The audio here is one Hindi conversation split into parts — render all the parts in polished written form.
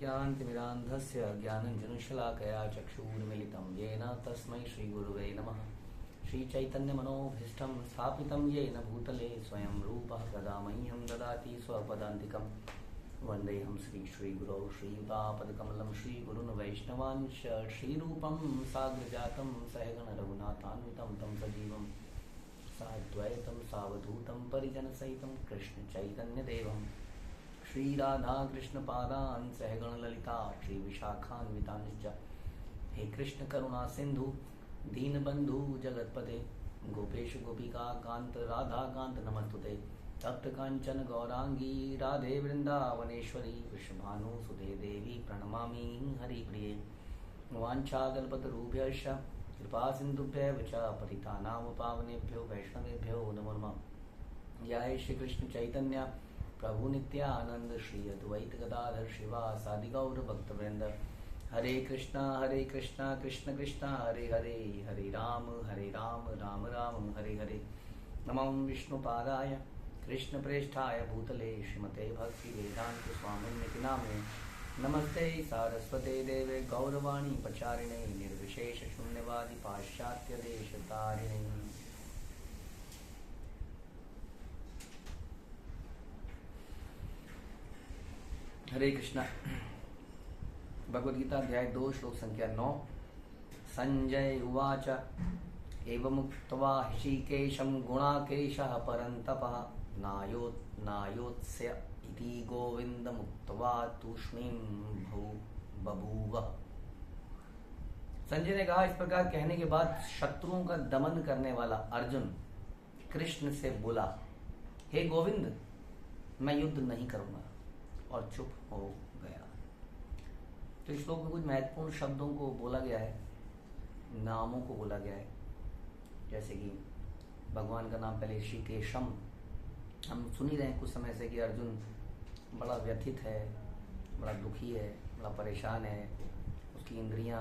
अज्ञानतिमिरान्धस्य ज्ञानञ्जनशलाकया चक्षुरुन्मिलितं येन तस्मै श्रीगुरुवे नमः। श्रीचैतन्यमनोभीष्टं स्थापितं येन भूतले स्वयं रूपः कदा मह्यं ददाति स्वपदान्तिकं। वन्देऽहं श्रीगुरौ श्रीयुतापदकमलं श्रीगुरून् वैष्णवांश्च श्रीरूपं साग्रजातं सहगणरघुनाथान्वितं तं सजीवं साद्वैतं सावधूतं परिजनसहितं कृष्णचैतन्यदेवं श्रीराधाकृष्णपादान् सहगणललिता श्रीविशाखान्वितांश्च। हे कृष्ण करुणा सिंधु दीनबंधु जगत्पते गोपेश गोपिका कांत राधा कांत नमस्तुते। तप्त कांचन गौरांगी राधे वृंदावनेश्वरी वृषभानुसुते देवी प्रणमामि हरिप्रिये। वाञ्छाकल्पतरुभ्यश्च कृपा सिन्धुभ्यः च पतितानां पावनेभ्यो वैष्णवेभ्यो नमो नमः। जय श्री कृष्ण चैतन्य प्रभु नित्यानंद श्री अद्वैत गदाधर शिवासादि गौर भक्तवृंद। हरे कृष्णा कृष्ण कृष्णा हरे हरे, हरे राम राम राम हरे हरे। नमो विष्णुपादाय कृष्ण प्रेष्ठाय भूतले श्रीमते भक्ति वेदांत स्वामिन्निति नामिने। नमस्ते सारस्वते देवे गौरवाणी प्रचारिणे निर्विशेष शून्यवादी पाश्चात्य देश तारिणे। हरे कृष्णा। भगवद गीता अध्याय 2 श्लोक संख्या 9। संजय उवाच एवमुक्त्वा ऋषिकेशं गुणाकेशः परन्तपः नायोत्स्य इति गोविन्दमुक्त्वा तूष्णीं बभूव। संजय ने कहा, इस प्रकार कहने के बाद शत्रुओं का दमन करने वाला अर्जुन कृष्ण से बोला, हे गोविंद, मैं युद्ध नहीं करूंगा, और चुप हो गया। तो इस श्लोक में कुछ महत्वपूर्ण शब्दों को बोला गया है, नामों को बोला गया है। जैसे कि भगवान का नाम पहले ऋषिकेशम, हम सुन ही रहे हैं कुछ समय से कि अर्जुन बड़ा व्यथित है, बड़ा दुखी है, बड़ा परेशान है, उसकी इंद्रियां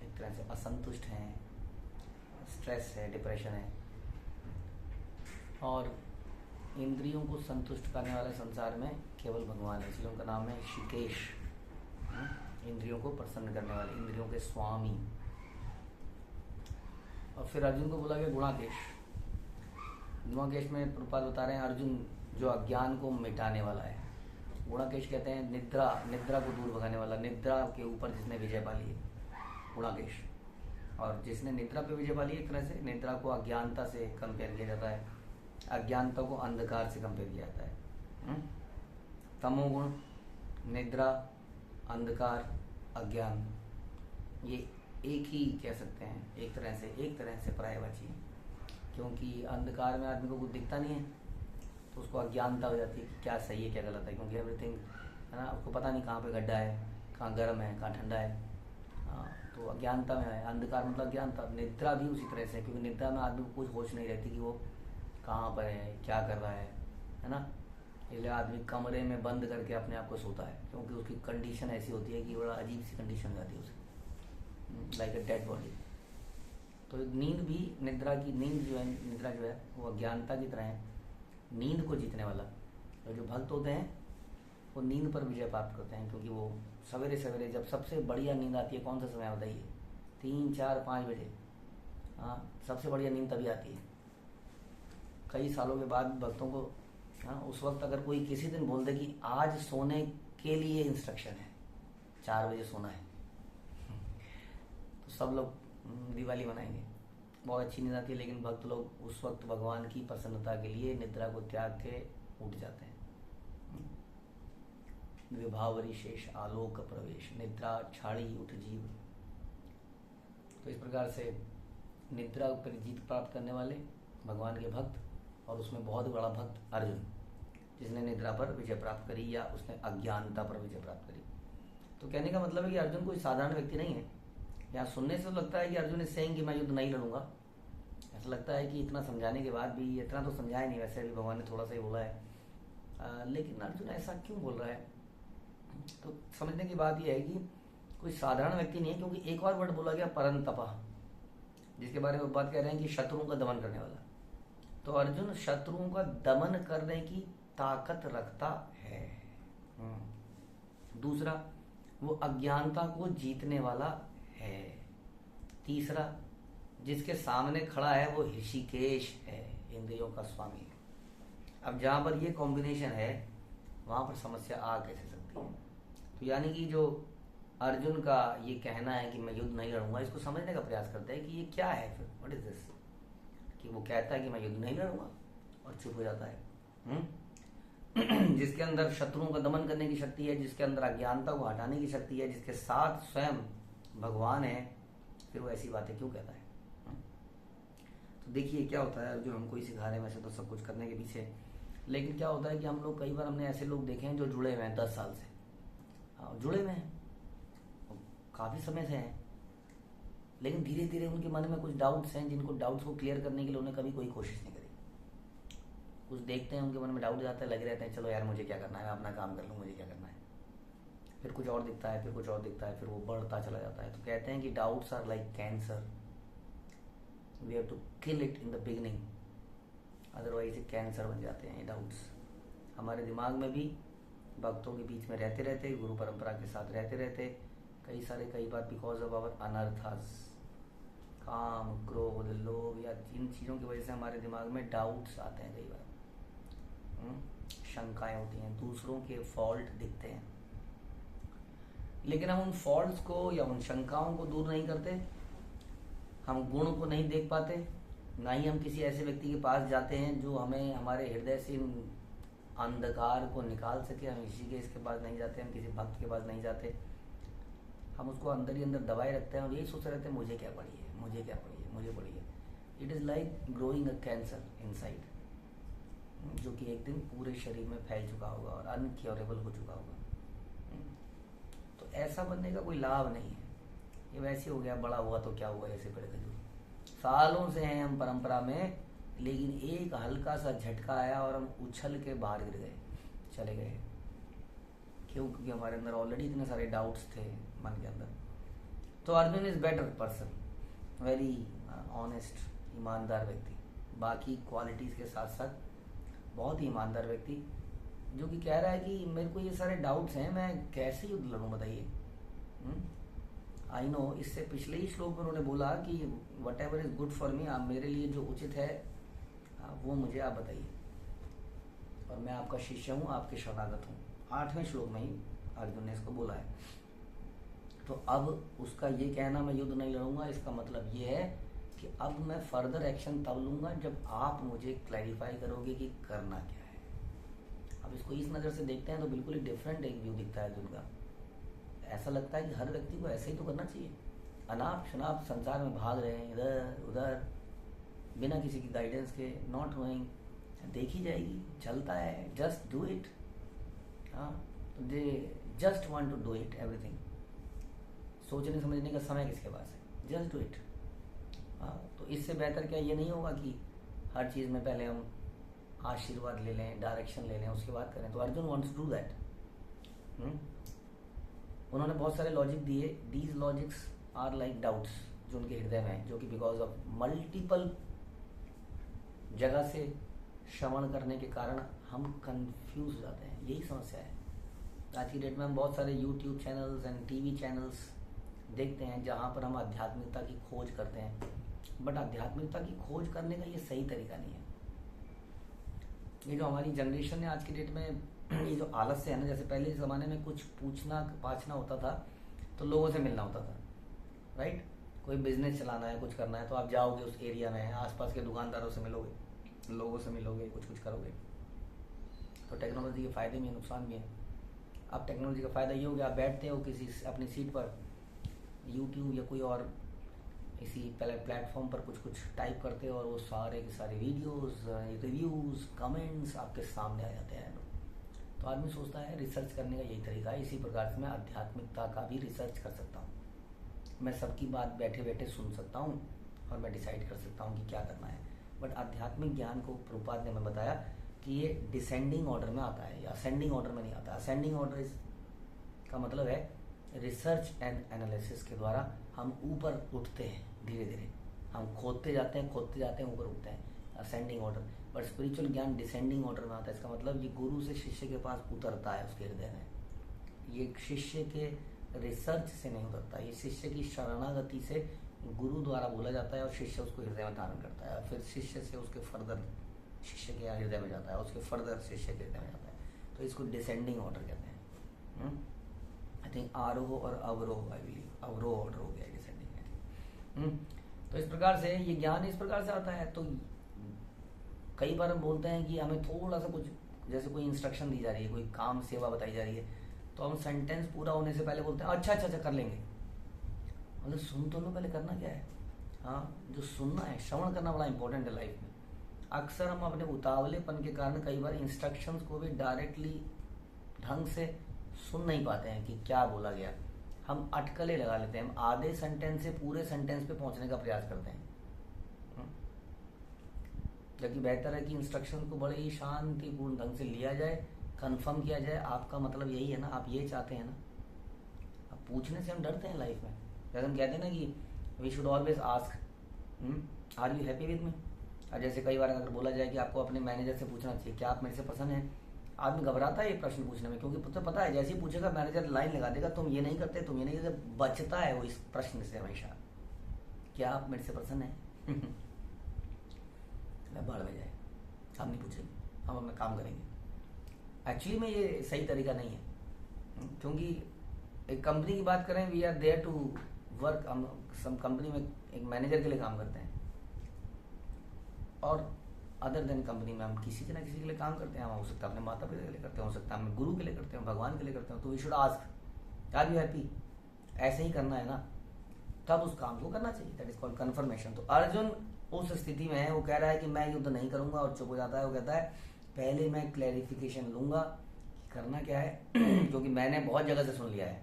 एक तरह से असंतुष्ट हैं, स्ट्रेस है, डिप्रेशन है। और इंद्रियों को संतुष्ट करने वाले संसार में केवल भगवान है, इसलिए उनका नाम है ऋषिकेश। इंद्रियों को प्रसन्न करने वाले, इंद्रियों के स्वामी। और फिर अर्जुन को बोला गया गुणाकेश। गुणाकेश में प्रभुपाद बता रहे हैं अर्जुन जो अज्ञान को मिटाने वाला है। गुणाकेश कहते हैं निद्रा को दूर भगाने वाला, निद्रा के ऊपर जिसने विजय पा ली है, गुणाकेश। और जिसने निद्रा पे विजय पा ली, एक तरह से निद्रा को अज्ञानता से कंपेयर किया जाता है, अज्ञानता को अंधकार से कंपेयर किया जाता है। तमोगुण, निद्रा, अंधकार, अज्ञान, ये एक ही कह सकते हैं, एक तरह से पर्यायवाची है। क्योंकि अंधकार में आदमी को कुछ दिखता नहीं है, तो उसको अज्ञानता हो जाती है कि क्या सही है क्या गलत है, क्योंकि एवरीथिंग है ना, उसको पता नहीं कहाँ पे गड्ढा है, कहाँ गर्म है, कहाँ ठंडा है। तो अज्ञानता में है, अंधकार मतलब अज्ञानता। निद्रा भी उसी तरह से, क्योंकि निद्रा में आदमी को कुछ होश नहीं रहती कि वो कहाँ पर है, क्या कर रहा है ना। इसलिए आदमी कमरे में बंद करके अपने आप को सोता है, क्योंकि उसकी कंडीशन ऐसी होती है कि बड़ा अजीब सी कंडीशन हो जाती है उसे, लाइक अ डेड बॉडी। तो नींद भी, निद्रा जो है वो अज्ञानता की तरह है, नींद को जीतने वाला। तो जो भक्त होते हैं वो नींद पर विजय प्राप्त करते हैं, क्योंकि वो सवेरे सवेरे जब सबसे बढ़िया नींद आती है, कौन सा समय बताइए? 3, 4, 5 बजे। हाँ, सबसे बढ़िया नींद तभी आती है। कई सालों के बाद भक्तों को उस वक्त अगर कोई किसी दिन बोल दे कि आज सोने के लिए इंस्ट्रक्शन है, 4 बजे सोना है, तो सब लोग दिवाली मनाएंगे, बहुत अच्छी नींद आती है। लेकिन भक्त लोग उस वक्त भगवान की प्रसन्नता के लिए निद्रा को त्याग के उठ जाते हैं। विभावरी शेष आलोक प्रवेश, निद्रा छाड़ी उठ जीव। तो इस प्रकार से निद्रा पर जीत प्राप्त करने वाले भगवान के भक्त, और उसमें बहुत बड़ा भक्त अर्जुन, जिसने निद्रा पर विजय प्राप्त करी या उसने अज्ञानता पर विजय प्राप्त करी। तो कहने का मतलब है कि अर्जुन कोई साधारण व्यक्ति नहीं है। यहाँ सुनने से तो लगता है कि अर्जुन इज सेइंग कि मैं युद्ध नहीं लड़ूंगा। ऐसा लगता है कि इतना समझाने के बाद भी, इतना तो समझाया नहीं, वैसे भी भगवान ने थोड़ा सा ही बोला है, लेकिन अर्जुन ऐसा क्यों बोल रहा है? तो समझने की बात यह है कि कोई साधारण व्यक्ति नहीं है, क्योंकि एक और वर्ड बोला गया परंतपा, जिसके बारे में बात कह रहे हैं कि शत्रुओं का दमन करने वाला। तो अर्जुन शत्रुओं का दमन करने की ताकत रखता है। दूसरा, वो अज्ञानता को जीतने वाला है। तीसरा, जिसके सामने खड़ा है वो ऋषिकेश है, इंद्रियों का स्वामी। अब जहां पर ये कॉम्बिनेशन है वहां पर समस्या आ कैसे सकती है? तो यानी कि जो अर्जुन का ये कहना है कि मैं युद्ध नहीं लड़ूंगा, इसको समझने का प्रयास करते हैं कि ये क्या है फिर, व्हाट इज दिस, कि वो कहता है कि मैं युद्ध नहीं लड़ूंगा और चुप हो जाता है। जिसके अंदर शत्रुओं का दमन करने की शक्ति है, जिसके अंदर अज्ञानता को हटाने की शक्ति है, जिसके साथ स्वयं भगवान है, फिर वो ऐसी बातें क्यों कहता है? तो देखिए क्या होता है, जो हमको ही सिखा रहे हैं वैसे तो सब कुछ करने के पीछे, लेकिन क्या होता है कि हम लोग कई बार हमने ऐसे लोग देखे हैं जो जुड़े हुए हैं 10 साल से, जुड़े हुए हैं काफी समय से हैं, लेकिन धीरे धीरे उनके मन में कुछ डाउट्स हैं, जिनको डाउट्स को क्लियर करने के लिए उन्होंने कभी कोई कोशिश नहीं करी। कुछ देखते हैं उनके मन में डाउट जाता है, लगे रहते हैं चलो यार मुझे क्या करना है, मैं अपना काम कर लूँ, मुझे क्या करना है। फिर कुछ और दिखता है, फिर कुछ और दिखता है, फिर वो बढ़ता चला जाता है। तो कहते हैं कि doubts are like cancer, we have to kill it in the beginning, otherwise ये कैंसर बन जाते हैं ये डाउट्स। हमारे दिमाग में भी भक्तों के बीच में रहते रहते, गुरु परंपरा के साथ रहते रहते, कई बार बिकॉज ऑफ आवर अनर्थास, काम, क्रोध, लोभ या इन चीज़ों की वजह से हमारे दिमाग में डाउट्स आते हैं, कई बार शंकाएं होती हैं, दूसरों के फॉल्ट दिखते हैं, लेकिन हम उन फॉल्ट्स को या उन शंकाओं को दूर नहीं करते, हम गुण को नहीं देख पाते, ना ही हम किसी ऐसे व्यक्ति के पास जाते हैं जो हमें हमारे हृदय से अंधकार को निकाल सके। हम ऋषिकेश के पास नहीं जाते, हम किसी भक्त के पास नहीं जाते, हम उसको अंदर ही अंदर दबाए रखते हैं और यही सोच रहे थे मुझे क्या पड़ी है, मुझे क्या पड़ी है, मुझे पड़ी है। It is like growing a cancer inside, जो कि एक दिन पूरे शरीर में फैल चुका होगा और अनक्योरेबल हो चुका होगा। तो ऐसा बनने का कोई लाभ नहीं है। ये वैसे हो गया, बड़ा हुआ तो क्या हुआ, जैसे पेड़ खजूर, सालों से हैं हम परंपरा में, लेकिन एक हल्का सा झटका आया और हम उछल के बाहर गिर गए, चले गए। क्यों? क्योंकि हमारे अंदर ऑलरेडी इतने सारे डाउट्स थे मन के अंदर। तो Arjun is better person, very honest, ईमानदार व्यक्ति, बाकी क्वालिटीज के साथ साथ बहुत ही ईमानदार व्यक्ति, जो कि कह रहा है कि मेरे को ये सारे डाउट्स हैं, मैं कैसे युद्ध लड़ूं बताइए। आई नो, इससे पिछले ही श्लोक में उन्होंने बोला कि what ever is good for me, आप मेरे लिए जो उचित है वो मुझे आप बताइए, और मैं आपका शिष्य हूँ, आपके शरणागत हूँ। 8वें श्लोक में ही अर्जुन ने इसको बोला है। तो अब उसका ये कहना मैं युद्ध नहीं लड़ूंगा, इसका मतलब ये है कि अब मैं फर्दर एक्शन तब लूंगा जब आप मुझे क्लैरिफाई करोगे कि करना क्या है। अब इसको इस नज़र से देखते हैं तो बिल्कुल ही डिफरेंट एक व्यू दिखता है अर्जुन का। ऐसा लगता है कि हर व्यक्ति को ऐसे ही तो करना चाहिए, अनाप शनाप संसार में भाग रहे हैं इधर उधर बिना किसी की गाइडेंस के, नॉट नोइंग, देखी जाएगी, चलता है, जस्ट डू इट। हाँ, they just want to do it everything. सोचने समझने का समय किसके पास है, जस्ट डू इट। हाँ, तो इससे बेहतर क्या ये नहीं होगा कि हर चीज़ में पहले हम आशीर्वाद ले लें, डायरेक्शन ले लें, उसके बाद करें। तो Arjun wants to do that. उन्होंने बहुत सारे लॉजिक दिए, these logics are like doubts जो उनके हृदय में है, जो कि बिकॉज ऑफ मल्टीपल जगह से श्रवण करने के कारण हम कंफ्यूज हो जाते हैं। यही समस्या है। आज की डेट में हम बहुत सारे YouTube channels and TV channels देखते हैं जहाँ पर हम आध्यात्मिकता की खोज करते हैं, बट आध्यात्मिकता की खोज करने का ये सही तरीका नहीं है। ये जो हमारी जनरेशन है आज की डेट में, ये जो आलस्य है ना, जैसे पहले के ज़माने में कुछ पूछना पाछना होता था तो लोगों से मिलना होता था, राइट। कोई बिजनेस चलाना है, कुछ करना है, तो आप जाओगे उस एरिया में, आसपास के दुकानदारों से मिलोगे, लोगों से मिलोगे, कुछ कुछ करोगे। तो टेक्नोलॉजी के फ़ायदे भी हैं, नुकसान भी हैं। अब टेक्नोलॉजी का फ़ायदा ये हो गया, आप बैठते हो किसी अपनी सीट पर, यूट्यूब या कोई और इसी प्लेटफॉर्म पर कुछ कुछ टाइप करते हो और वो सारे के सारे वीडियोस, रिव्यूज़, कमेंट्स आपके सामने आ जाते हैं। तो आदमी सोचता है रिसर्च करने का यही तरीका है, इसी प्रकार से मैं आध्यात्मिकता का भी रिसर्च कर सकता हूँ। मैं सबकी बात बैठे बैठे सुन सकता हूँ और मैं डिसाइड कर सकता हूँ कि क्या करना है। बट आध्यात्मिक ज्ञान को प्रभुपाद ने हमें बताया कि ये डिसेंडिंग ऑर्डर में आता है या असेंडिंग ऑर्डर में नहीं आता। असेंडिंग ऑर्डर का मतलब है रिसर्च एंड एनालिसिस के द्वारा हम ऊपर उठते हैं, धीरे धीरे हम खोदते जाते हैं ऊपर उठते हैं, असेंडिंग ऑर्डर। बट स्पिरिचुअल ज्ञान डिसेंडिंग ऑर्डर में आता है। इसका मतलब ये गुरु से शिष्य के पास उतरता है, उसके हृदय में ये शिष्य के रिसर्च से नहीं उतरता, ये शिष्य की शरणागति से गुरु द्वारा बोला जाता है और शिष्य उसको हृदय में धारण करता है, और फिर शिष्य से उसके फर्दर शिष्य के हृदय में जाता है, उसके फर्दर शिष्य के हृदय में जाता है। तो इसको डिसेंडिंग ऑर्डर कहते हैं। आई थिंक आरोह और अवरोह, आई बिलीव अवरोह ऑर्डर हो गया, डिसेंडिंग। तो इस प्रकार से ये ज्ञान इस प्रकार से आता है। तो कई बार हम बोलते हैं कि हमें थोड़ा सा कुछ, जैसे कोई इंस्ट्रक्शन दी जा रही है, कोई काम सेवा बताई जा रही है, तो हम सेंटेंस पूरा होने से पहले बोलते हैं अच्छा अच्छा अच्छा कर लेंगे। मतलब सुन तो लो पहले, करना क्या है। हाँ, जो सुनना है, श्रवण करना बड़ा इंपॉर्टेंट है लाइफ में। अक्सर हम अपने उतावलेपन के कारण कई बार इंस्ट्रक्शंस को भी डायरेक्टली ढंग से सुन नहीं पाते हैं कि क्या बोला गया। हम अटकलें लगा लेते हैं, हम आधे सेंटेंस से पूरे सेंटेंस पे पहुंचने का प्रयास करते हैं, जबकि बेहतर है कि इंस्ट्रक्शन को बड़े ही शांतिपूर्ण ढंग से लिया जाए, कंफर्म किया जाए आपका मतलब यही है ना, आप ये चाहते हैं ना। अब पूछने से हम डरते हैं लाइफ में, जैसे हम कहते हैं ना कि we should always ask are you happy with me. और जैसे कई बार अगर बोला जाए कि आपको अपने मैनेजर से पूछना चाहिए क्या आप मेरे से पसंद हैं, आदमी घबराता है ये प्रश्न पूछने में, क्योंकि तुझे पता है जैसे ही पूछेगा मैनेजर लाइन लगा देगा, तुम ये नहीं करते, तुम ये नहीं करते। बचता है वो इस प्रश्न से हमेशा, क्या आप मेरे से पसंद हैं। बाढ़ में जाए, हम नहीं पूछेंगे, हम अपना काम करेंगे। एक्चुअली में ये सही तरीका नहीं है, क्योंकि एक कंपनी की बात करें, we are there to work. हम सम कंपनी में एक मैनेजर के लिए काम करते हैं, और अदर देन कंपनी में हम किसी न किसी के लिए काम करते हैं। हम हो सकता है अपने माता पिता के लिए करते हैं, हो सकता है हम गुरु के लिए करते हैं, भगवान के लिए करते हैं। तो we should ask are you happy, ऐसे ही करना है ना, तब उस काम को करना चाहिए। That is called confirmation. तो अर्जुन उस स्थिति में है, वो कह रहा है कि मैं युद्ध नहीं करूंगा, और चुप हो जाता है। वो कहता है पहले मैं क्लैरिफिकेशन लूंगा कि करना क्या है, क्योंकि मैंने बहुत जगह से सुन लिया है,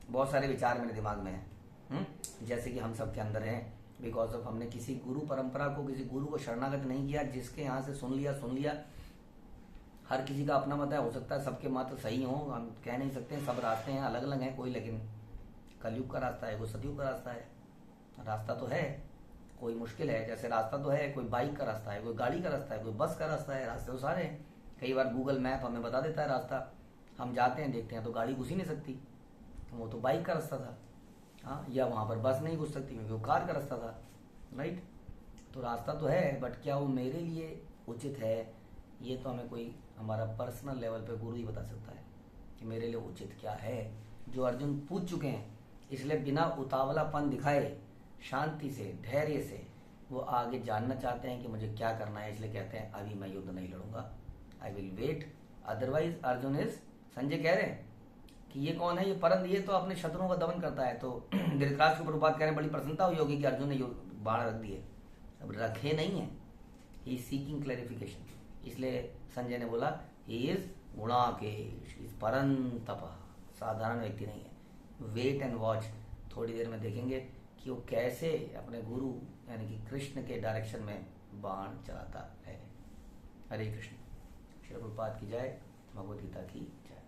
बहुत सारे विचार मेरे दिमाग में है, जैसे कि हम सब के अंदर हैं, बिकॉज ऑफ हमने किसी गुरु परंपरा को, किसी गुरु को शरणागत नहीं किया, जिसके यहाँ से सुन लिया। हर किसी का अपना मत है, हो सकता है सबके मत सही हो, हम कह नहीं सकते, सब रास्ते हैं, अलग अलग हैं कोई, लेकिन कलयुग का रास्ता है, कोई सतयुग का रास्ता है। रास्ता तो है, कोई मुश्किल है, जैसे रास्ता तो है, कोई बाइक का रास्ता है, कोई गाड़ी का रास्ता है, कोई बस का रास्ता है, रास्ते तो सारे हैं। कई बार गूगल मैप हमें बता देता है रास्ता, हम जाते हैं देखते हैं तो गाड़ी घुस ही नहीं सकती, वो तो बाइक का रास्ता था। हाँ, या वहाँ पर बस नहीं घुस सकती क्योंकि वो कार का रास्ता था, राइट। तो रास्ता तो है, बट क्या वो मेरे लिए उचित है, ये तो हमें कोई हमारा पर्सनल लेवल पे गुरु ही बता सकता है कि मेरे लिए उचित क्या है। जो अर्जुन पूछ चुके हैं, इसलिए बिना उतावलापन दिखाए, शांति से, धैर्य से वो आगे जानना चाहते हैं कि मुझे क्या करना है, इसलिए कहते हैं अभी मैं युद्ध नहीं लड़ूंगा, I will wait, otherwise Arjun is. Sanjay कह रहे हैं कि ये कौन है, ये परंद, ये तो अपने शत्रुओं का दमन करता है। तो धृतराष्ट्र के ऊपर बात कह रहे हैं, बड़ी प्रसन्नता हुई होगी कि अर्जुन ने बाण रख दिए, अब रखे नहीं है, ही इज सीकिंग क्लैरिफिकेशन। इसलिए संजय ने बोला ही इज गुणाकेश, इज परंतप, साधारण व्यक्ति नहीं है। वेट एंड वॉच, थोड़ी देर में देखेंगे कि वो कैसे अपने गुरु यानी कि कृष्ण के डायरेक्शन में बाण चलाता है। हरे कृष्ण। श्री प्रभुपाद की जय, भगवद गीता की जय।